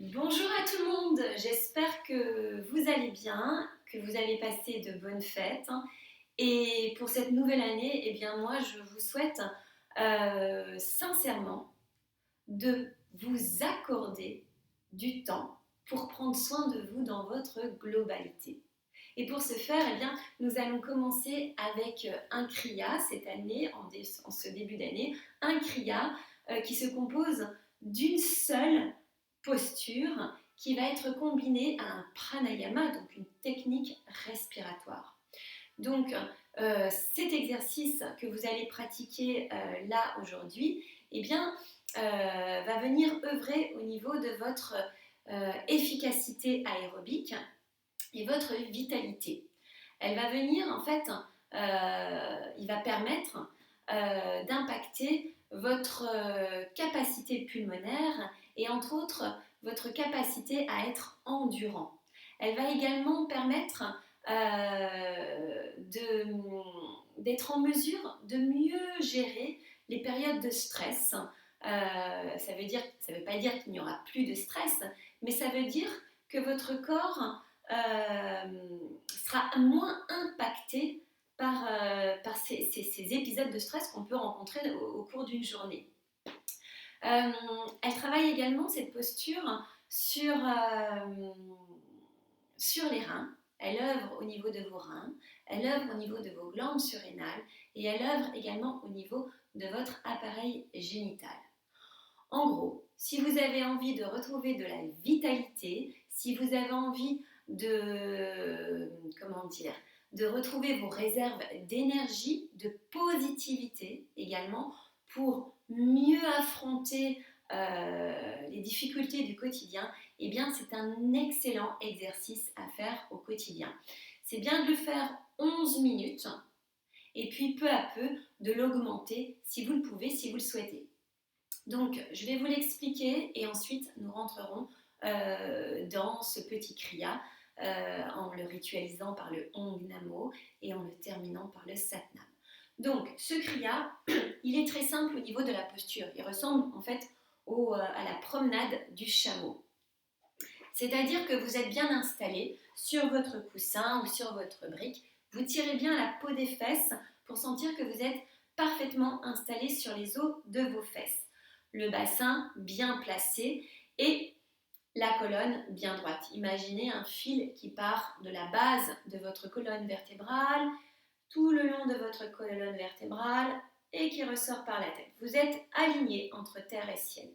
Bonjour à tout le monde, j'espère que vous allez bien, que vous avez passé de bonnes fêtes. Et pour cette nouvelle année, eh bien moi je vous souhaite sincèrement de vous accorder du temps pour prendre soin de vous dans votre globalité. Et pour ce faire, eh bien, nous allons commencer avec un kriya cette année, en ce début d'année, un kriya qui se compose d'une seule posture qui va être combinée à un pranayama, donc une technique respiratoire. Donc, cet exercice que vous allez pratiquer là aujourd'hui, eh bien, va venir œuvrer au niveau de votre efficacité aérobique et votre vitalité. Elle va venir, en fait, il va permettre d'impacter votre capacité pulmonaire et entre autres votre capacité à être endurant. Elle va également permettre d'être en mesure de mieux gérer les périodes de stress. Ça veut pas dire qu'il n'y aura plus de stress, mais ça veut dire que votre corps sera moins impacté par ces épisodes de stress qu'on peut rencontrer au cours d'une journée. Elle travaille également cette posture sur les reins. Elle œuvre au niveau de vos reins, elle œuvre au niveau de vos glandes surrénales et elle œuvre également au niveau de votre appareil génital. En gros, si vous avez envie de retrouver de la vitalité, si vous avez envie de retrouver vos réserves d'énergie, de positivité également, pour mieux affronter les difficultés du quotidien, eh bien c'est un excellent exercice à faire au quotidien. C'est bien de le faire 11 minutes et puis peu à peu de l'augmenter si vous le pouvez, si vous le souhaitez. Donc, je vais vous l'expliquer et ensuite nous rentrerons dans ce petit kriya en le ritualisant par le Om Namo et en le terminant par le Satnam. Donc, ce kriya, il est très simple au niveau de la posture. Il ressemble en fait à la promenade du chameau. C'est-à-dire que vous êtes bien installé sur votre coussin ou sur votre brique. Vous tirez bien la peau des fesses pour sentir que vous êtes parfaitement installé sur les os de vos fesses. Le bassin bien placé et la colonne bien droite. Imaginez un fil qui part de la base de votre colonne vertébrale, tout le long de votre colonne vertébrale et qui ressort par la tête. Vous êtes aligné entre terre et ciel.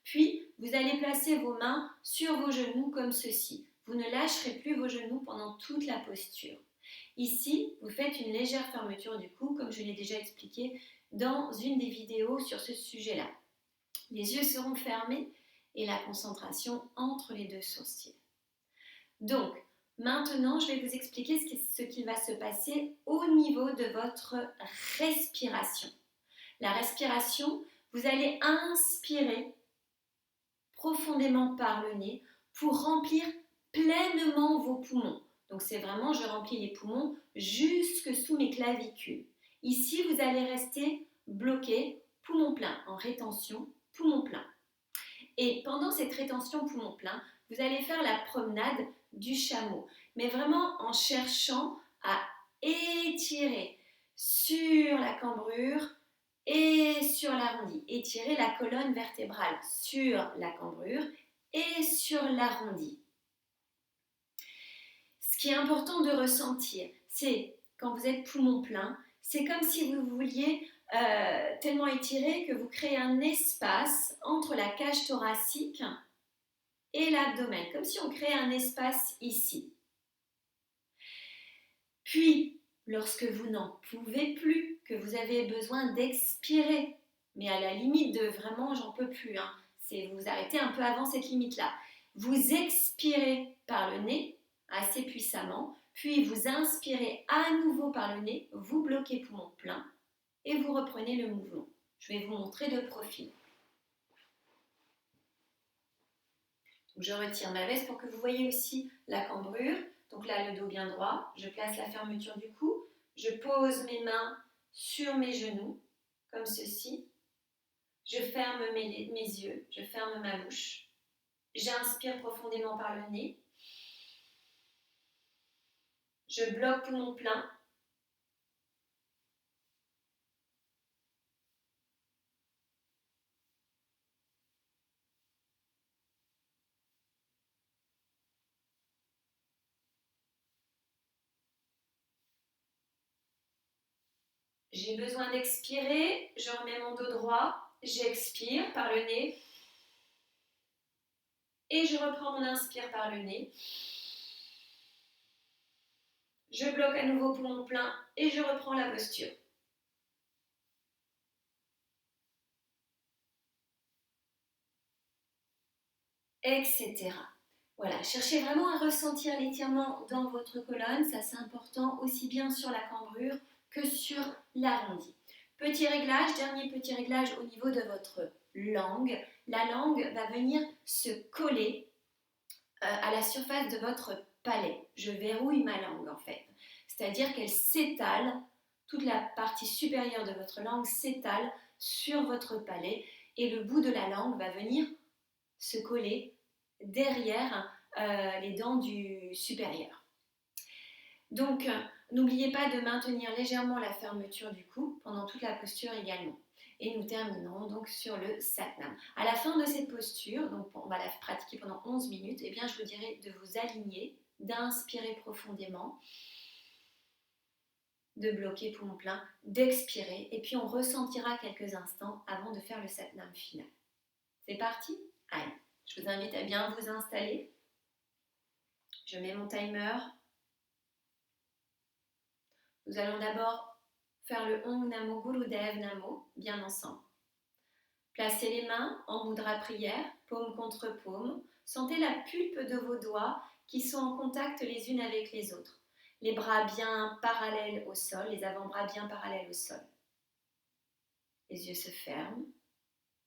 Puis, vous allez placer vos mains sur vos genoux comme ceci. Vous ne lâcherez plus vos genoux pendant toute la posture. Ici, vous faites une légère fermeture du cou, comme je l'ai déjà expliqué dans une des vidéos sur ce sujet-là. Les yeux seront fermés et la concentration entre les deux sourcils. Donc, maintenant, je vais vous expliquer ce qui va se passer au niveau de votre respiration. La respiration, vous allez inspirer profondément par le nez pour remplir pleinement vos poumons. Donc, c'est vraiment, je remplis les poumons jusque sous mes clavicules. Ici, vous allez rester bloqué, poumon plein, en rétention, poumon plein. Et pendant cette rétention poumon plein, vous allez faire la promenade du chameau, mais vraiment en cherchant à étirer sur la cambrure et sur l'arrondi. Étirer la colonne vertébrale sur la cambrure et sur l'arrondi. Ce qui est important de ressentir, c'est quand vous êtes poumon plein, c'est comme si vous vouliez tellement étiré que vous créez un espace entre la cage thoracique et l'abdomen, comme si on créait un espace ici. Puis, lorsque vous n'en pouvez plus, que vous avez besoin d'expirer, mais à la limite de vraiment j'en peux plus, c'est vous arrêtez un peu avant cette limite-là. Vous expirez par le nez assez puissamment, puis vous inspirez à nouveau par le nez, vous bloquez poumon plein, et vous reprenez le mouvement. Je vais vous montrer de profil. Donc, je retire ma veste pour que vous voyez aussi la cambrure. Donc là, le dos bien droit. Je place la fermeture du cou. Je pose mes mains sur mes genoux, comme ceci. Je ferme mes yeux, je ferme ma bouche. J'inspire profondément par le nez. Je bloque poumon plein. J'ai besoin d'expirer. Je remets mon dos droit. J'expire par le nez. Et je reprends mon inspire par le nez. Je bloque à nouveau poumon plein et je reprends la posture. Etc. Voilà, cherchez vraiment à ressentir l'étirement dans votre colonne, ça c'est important aussi bien sur la cambrure que sur l'arrondi. Petit réglage, dernier petit réglage au niveau de votre langue. La langue va venir se coller à la surface de votre palais. Je verrouille ma langue en fait, c'est-à-dire qu'elle s'étale, toute la partie supérieure de votre langue s'étale sur votre palais et le bout de la langue va venir se coller derrière les dents du supérieur. Donc, n'oubliez pas de maintenir légèrement la fermeture du cou pendant toute la posture également. Et nous terminerons donc sur le Satnam. À la fin de cette posture, donc on va la pratiquer pendant 11 minutes, et bien je vous dirai de vous aligner, d'inspirer profondément, de bloquer poumon plein, d'expirer, et puis on ressentira quelques instants avant de faire le Satnam final. C'est parti? Allez, je vous invite à bien vous installer. Je mets mon timer. Nous allons d'abord faire le Om Namo Gurudev Namo, bien ensemble. Placez les mains en mudra prière, paume contre paume. Sentez la pulpe de vos doigts qui sont en contact les unes avec les autres. Les bras bien parallèles au sol, les avant-bras bien parallèles au sol. Les yeux se ferment.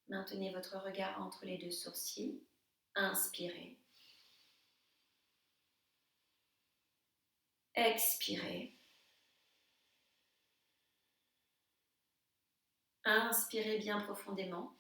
Maintenez votre regard entre les deux sourcils. Inspirez. Expirez. Inspirez bien profondément.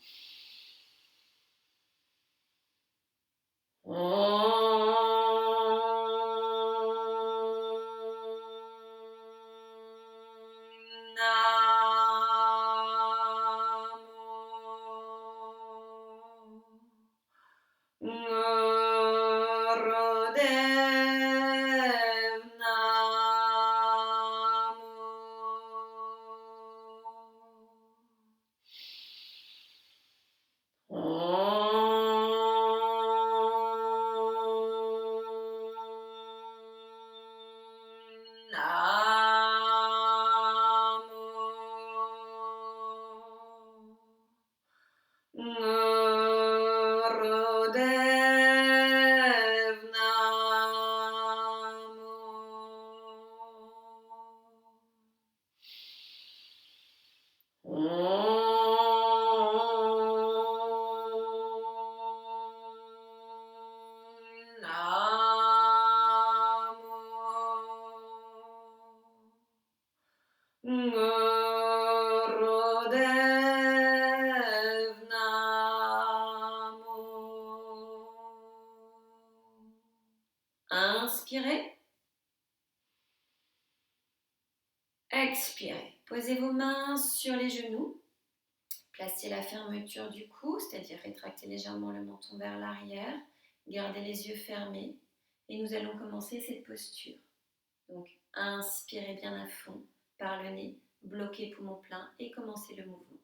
Inspirez. Expirez. Posez vos mains sur les genoux. Placez la fermeture du cou, c'est-à-dire rétractez légèrement le menton vers l'arrière. Gardez les yeux fermés. Et nous allons commencer cette posture. Donc, inspirez bien à fond par le nez. Bloquez poumon plein et commencez le mouvement.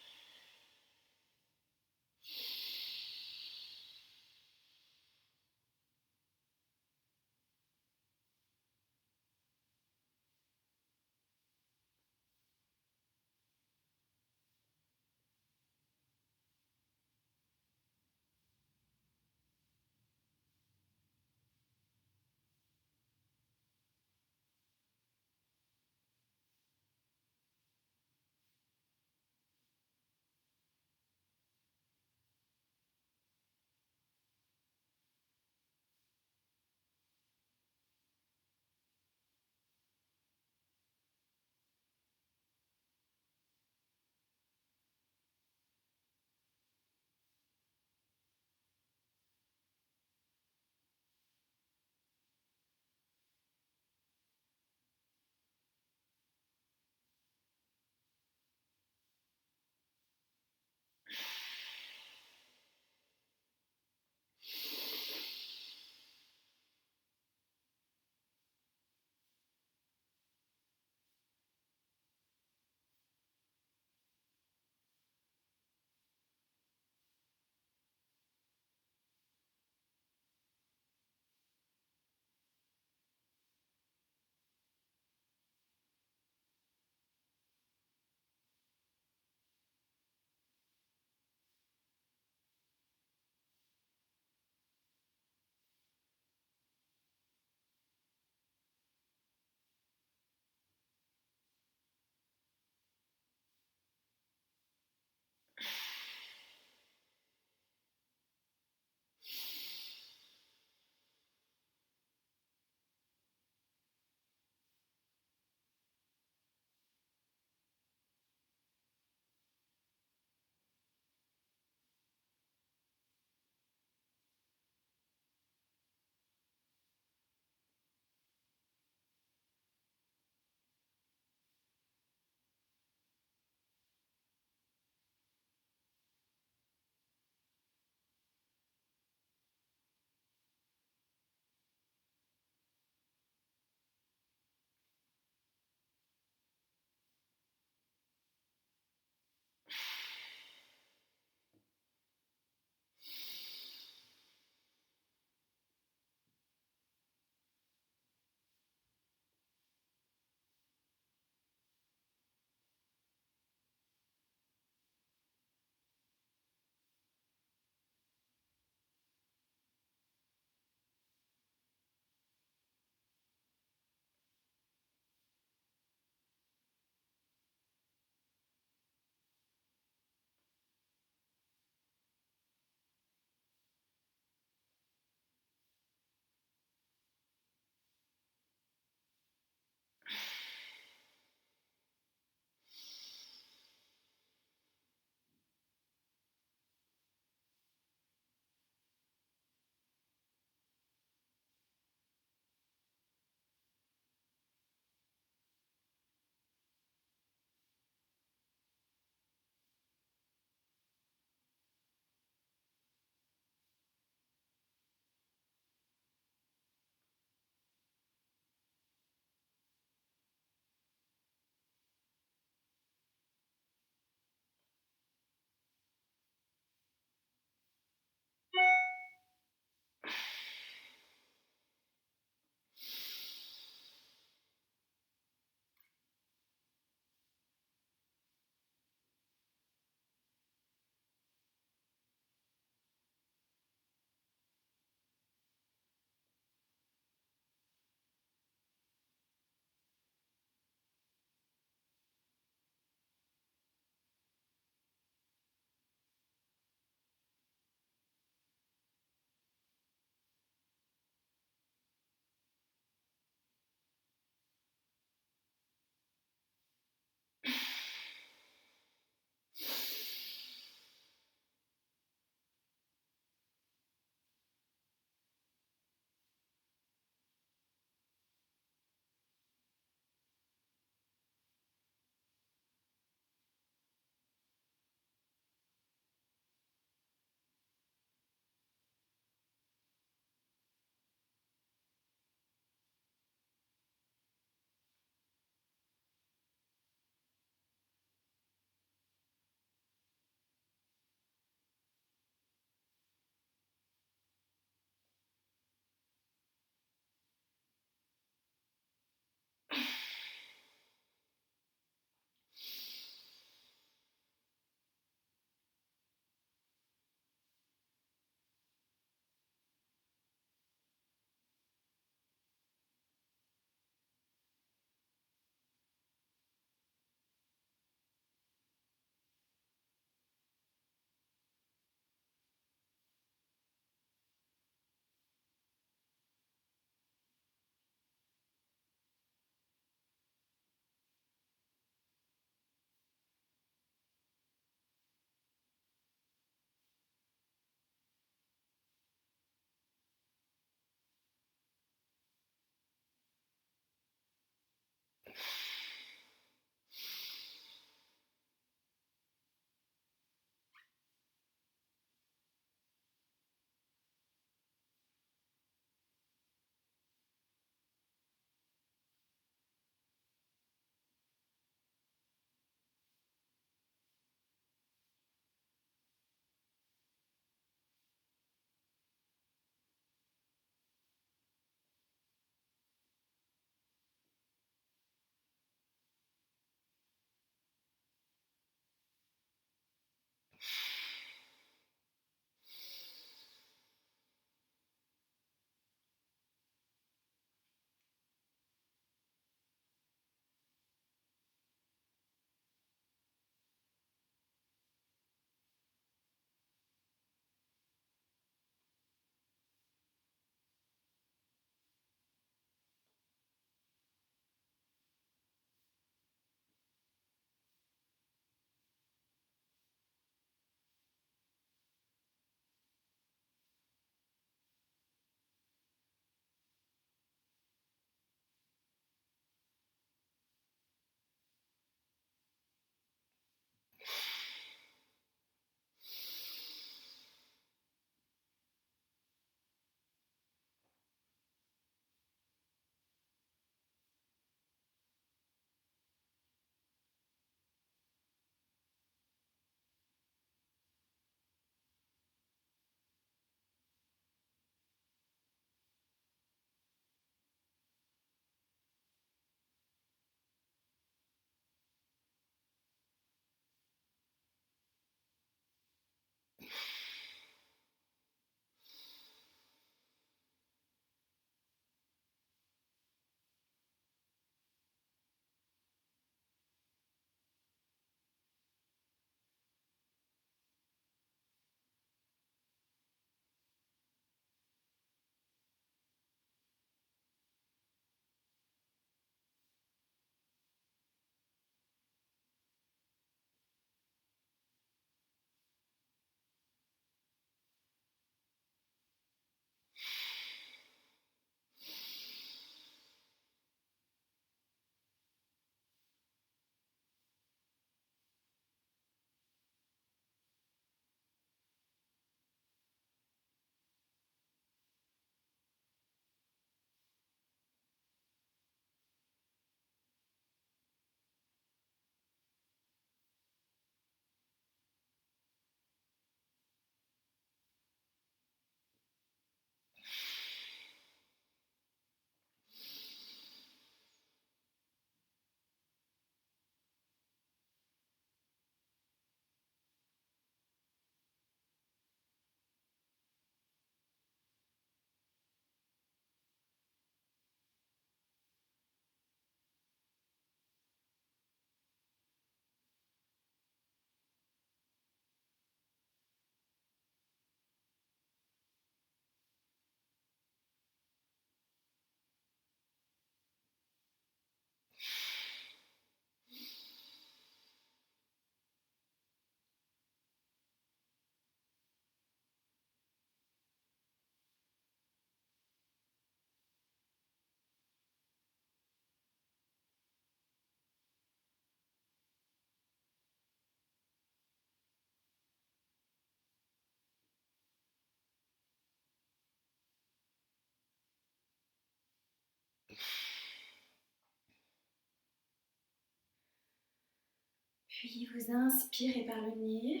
Puis vous inspirez par le nez.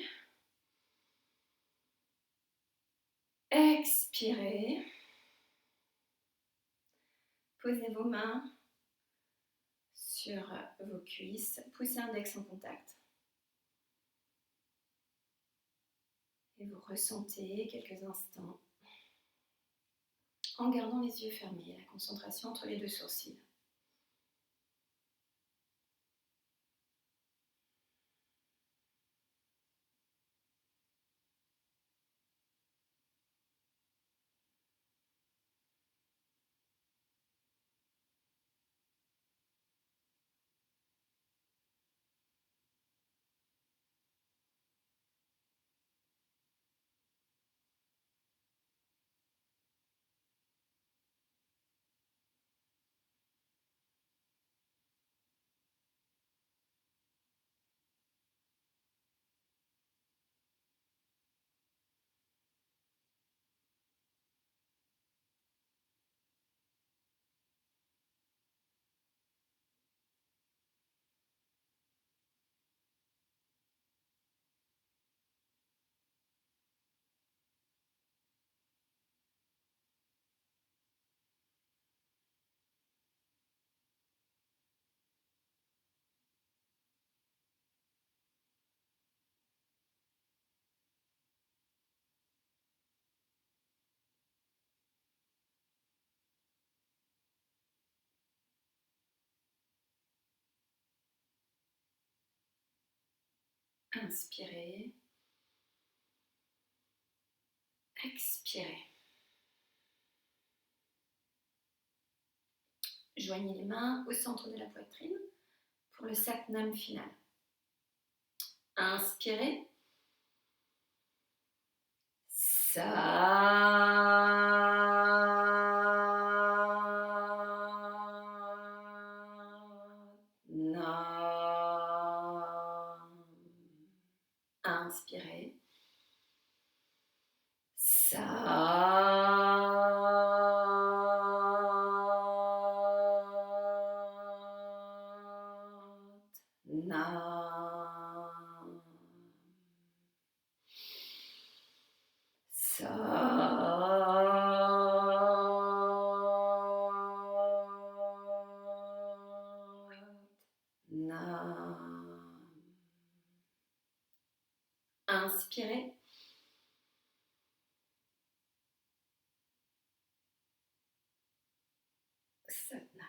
Expirez. Posez vos mains sur vos cuisses. Poussez l'index en contact. Et vous ressentez quelques instants en gardant les yeux fermés, la concentration entre les deux sourcils. Inspirez. Expirez. Joignez les mains au centre de la poitrine pour le Satnam final. Inspirez. Inspirez. Inspirez. Satnam.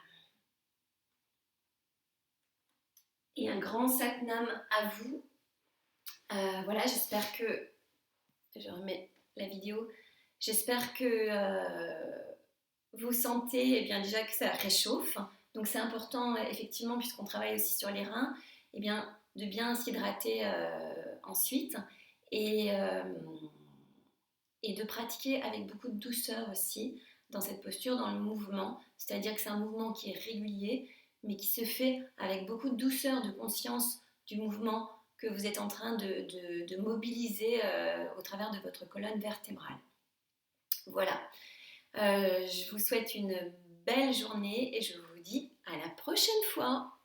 Et un grand Satnam à vous. Voilà, j'espère que... Je remets la vidéo. J'espère que vous sentez bien déjà que ça réchauffe. Donc c'est important, effectivement, puisqu'on travaille aussi sur les reins, bien, de bien s'hydrater ensuite. Et de pratiquer avec beaucoup de douceur aussi dans cette posture, dans le mouvement. C'est-à-dire que c'est un mouvement qui est régulier, mais qui se fait avec beaucoup de douceur, de conscience du mouvement que vous êtes en train de mobiliser au travers de votre colonne vertébrale. Voilà. Je vous souhaite une belle journée et je vous dis à la prochaine fois.